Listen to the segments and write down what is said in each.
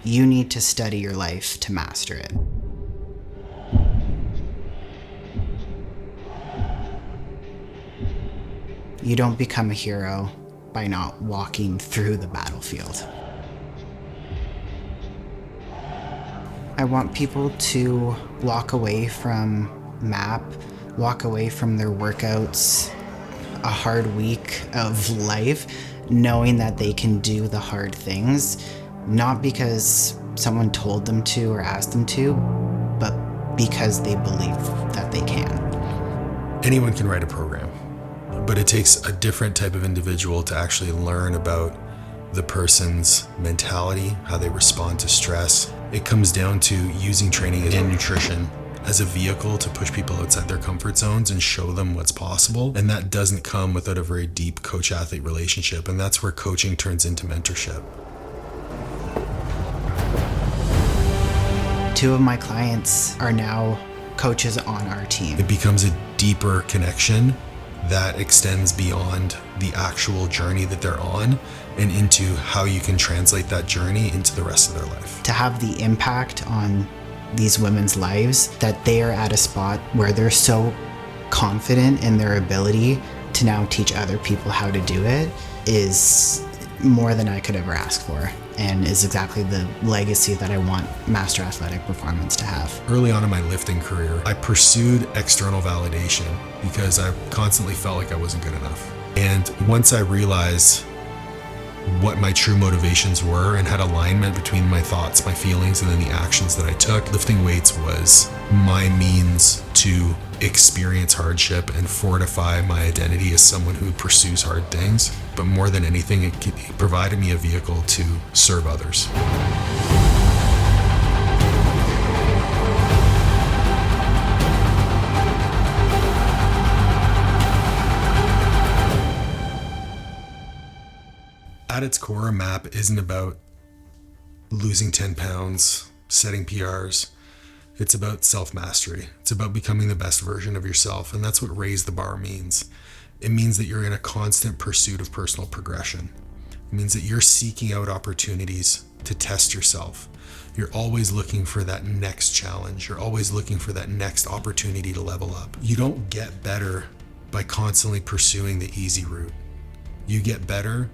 You need to study your life to master it. You don't become a hero by not walking through the battlefield. I want people to walk away from MAP, walk away from their workouts, a hard week of life, knowing that they can do the hard things, not because someone told them to or asked them to, but because they believe that they can. Anyone can write a program, but it takes a different type of individual to actually learn about the person's mentality, how they respond to stress. It comes down to using training and nutrition as a vehicle to push people outside their comfort zones and show them what's possible. And that doesn't come without a very deep coach-athlete relationship. And that's where coaching turns into mentorship. 2 of my clients are now coaches on our team. It becomes a deeper connection that extends beyond the actual journey that they're on and into how you can translate that journey into the rest of their life. To have the impact on these women's lives, that they are at a spot where they're so confident in their ability to now teach other people how to do it, is more than I could ever ask for, and is exactly the legacy that I want Master Athletic Performance to have. Early on in my lifting career, I pursued external validation because I constantly felt like I wasn't good enough. And once I realized what my true motivations were and had alignment between my thoughts, my feelings, and then the actions that I took, lifting weights was my means to experience hardship and fortify my identity as someone who pursues hard things. But more than anything, it provided me a vehicle to serve others. At its core, MAP isn't about losing 10 pounds, setting PRs. It's about self-mastery. It's about becoming the best version of yourself. And that's what raise the bar means. It means that you're in a constant pursuit of personal progression. It means that you're seeking out opportunities to test yourself. You're always looking for that next challenge. You're always looking for that next opportunity to level up. You don't get better by constantly pursuing the easy route. You get better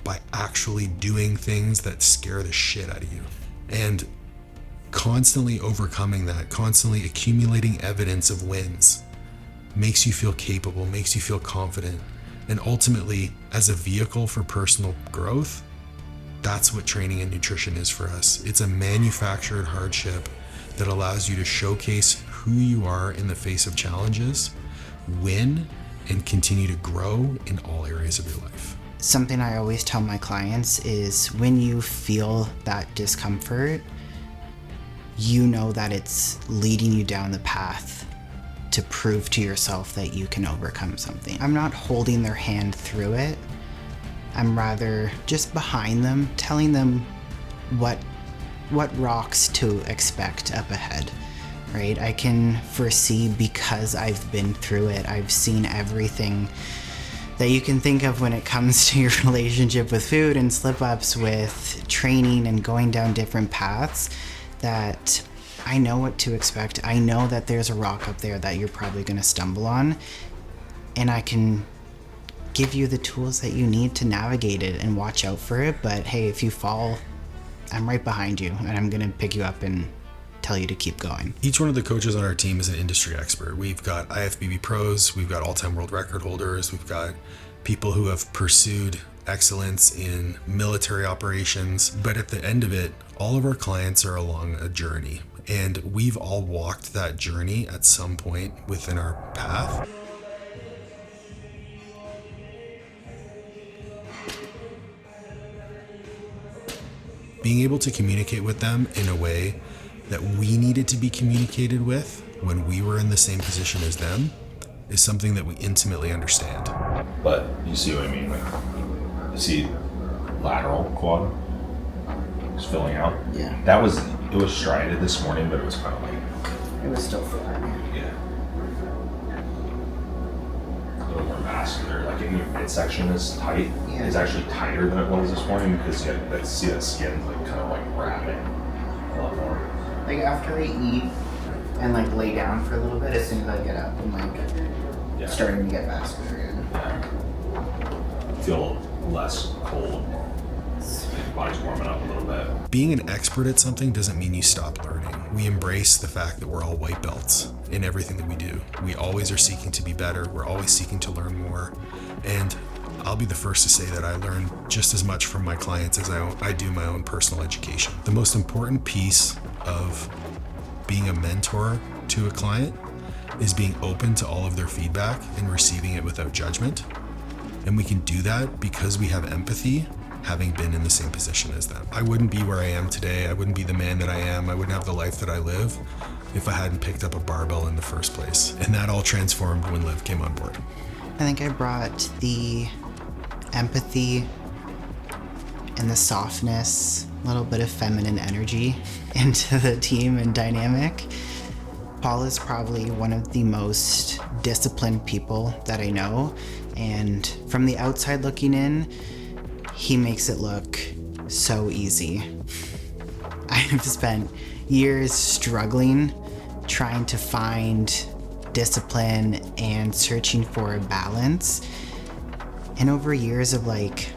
by actually doing things that scare the shit out of you. And constantly overcoming that, constantly accumulating evidence of wins, makes you feel capable, makes you feel confident. And ultimately, as a vehicle for personal growth, that's what training and nutrition is for us. It's a manufactured hardship that allows you to showcase who you are in the face of challenges, win, and continue to grow in all areas of your life. Something I always tell my clients is when you feel that discomfort, you know that it's leading you down the path to prove to yourself that you can overcome something. I'm not holding their hand through it. I'm rather just behind them, telling them what rocks to expect up ahead, right? I can foresee because I've been through it. I've seen everything that you can think of when it comes to your relationship with food and slip-ups with training and going down different paths, that I know what to expect. I know that there's a rock up there that you're probably going to stumble on, and I can give you the tools that you need to navigate it and watch out for it. But hey, if you fall, I'm right behind you, and I'm going to pick you up and tell you to keep going. Each one of the coaches on our team is an industry expert. We've got IFBB pros, we've got all-time world record holders, we've got people who have pursued excellence in military operations. But at the end of it, all of our clients are along a journey, and we've all walked that journey at some point within our path. Being able to communicate with them in a way that we needed to be communicated with when we were in the same position as them is something that we intimately understand. But you see what I mean? Like, you see lateral quad is filling out. Yeah. It was striated this morning, but it was kind of like, It was still flat. yeah. A little more mass vascular, like in your midsection is tight. Yeah. It's actually tighter than it was this morning because you see that skin's like kind of like wrapping a lot more. Like after I eat and like lay down for a little bit, as soon as I get up, I'm like starting to get vascular again. Yeah. Feel less cold. Your body's warming up a little bit. Being an expert at something doesn't mean you stop learning. We embrace the fact that we're all white belts in everything that we do. We always are seeking to be better. We're always seeking to learn more. And I'll be the first to say that I learn just as much from my clients as I do my own personal education. The most important piece of being a mentor to a client is being open to all of their feedback and receiving it without judgment. And we can do that because we have empathy, having been in the same position as them. I wouldn't be where I am today. I wouldn't be the man that I am. I wouldn't have the life that I live if I hadn't picked up a barbell in the first place. And that all transformed when Liv came on board. I think I brought the empathy and the softness, a little bit of feminine energy into the team and dynamic. Paul is probably one of the most disciplined people that I know, and from the outside looking in, he makes it look so easy. I've spent years struggling, trying to find discipline and searching for a balance. And over years of like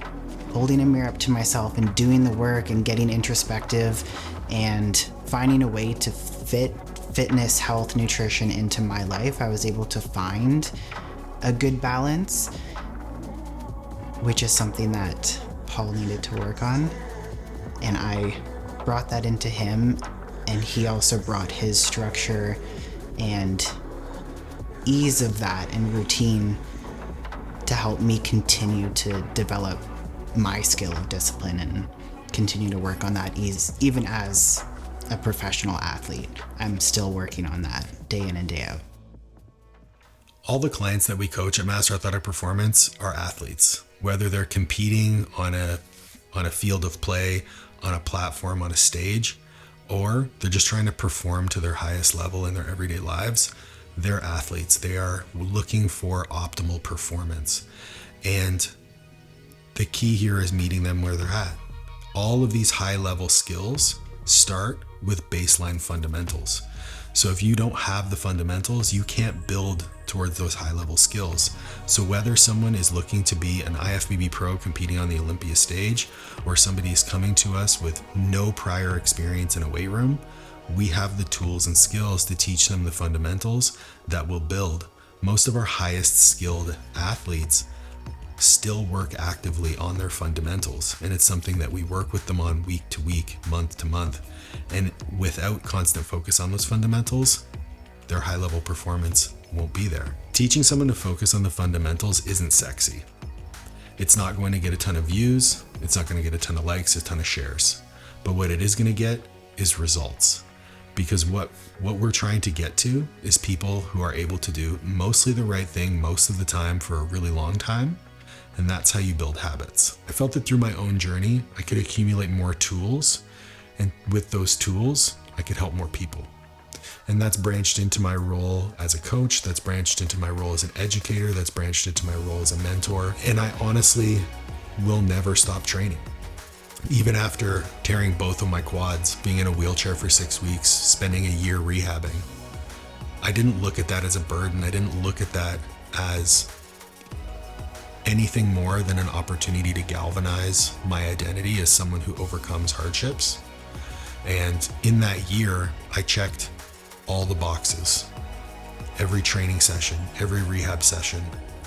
holding a mirror up to myself and doing the work and getting introspective and finding a way to fit fitness, health, nutrition into my life, I was able to find a good balance, which is something that Paul needed to work on. And I brought that into him, and he also brought his structure and ease of that and routine to help me continue to develop my skill of discipline and continue to work on that ease. Even as a professional athlete, I'm still working on that day in and day out. All the clients that we coach at Master Athletic Performance are athletes, whether they're competing on a field of play, on a platform, on a stage, or they're just trying to perform to their highest level in their everyday lives. They're athletes. They are looking for optimal performance. And the key here is meeting them where they're at. All of these high-level skills start with baseline fundamentals. So if you don't have the fundamentals, you can't build towards those high-level skills. So whether someone is looking to be an IFBB pro competing on the Olympia stage, or somebody is coming to us with no prior experience in a weight room, we have the tools and skills to teach them the fundamentals that will build. Most of our highest skilled athletes still work actively on their fundamentals, and it's something that we work with them on week to week, month to month. And without constant focus on those fundamentals, their high level performance won't be there. Teaching someone to focus on the fundamentals isn't sexy. It's not going to get a ton of views, it's not going to get a ton of likes, a ton of shares. But what it is going to get is results. Because what we're trying to get to is people who are able to do mostly the right thing most of the time for a really long time. And that's how you build habits. I felt that through my own journey, I could accumulate more tools. And with those tools, I could help more people. And that's branched into my role as a coach. That's branched into my role as an educator. That's branched into my role as a mentor. And I honestly will never stop training. Even after tearing both of my quads, being in a wheelchair for 6 weeks, spending a year rehabbing, I didn't look at that as a burden. I didn't look at that as anything more than an opportunity to galvanize my identity as someone who overcomes hardships. And in that year, I checked all the boxes. Every training session, every rehab session,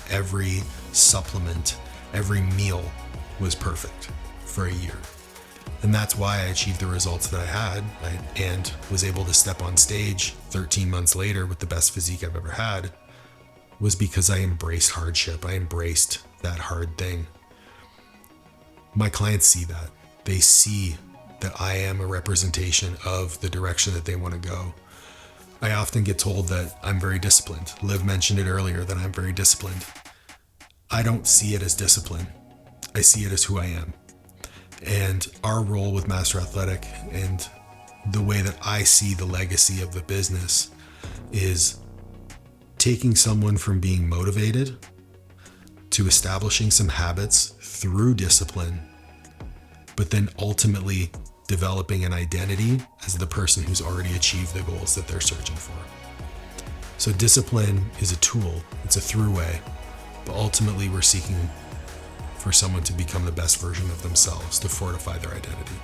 every supplement, every meal was perfect for a year. And that's why I achieved the results that I had and was able to step on stage 13 months later with the best physique I've ever had, was because I embraced hardship. I embraced that hard thing. My clients see that. They see that I am a representation of the direction that they want to go. I often get told that I'm very disciplined. Liv mentioned it earlier that I'm very disciplined. I don't see it as discipline. I see it as who I am. And our role with Master Athletic and the way that I see the legacy of the business is taking someone from being motivated to establishing some habits through discipline, but then ultimately developing an identity as the person who's already achieved the goals that they're searching for. So discipline is a tool, it's a throughway, but ultimately we're seeking for someone to become the best version of themselves, to fortify their identity.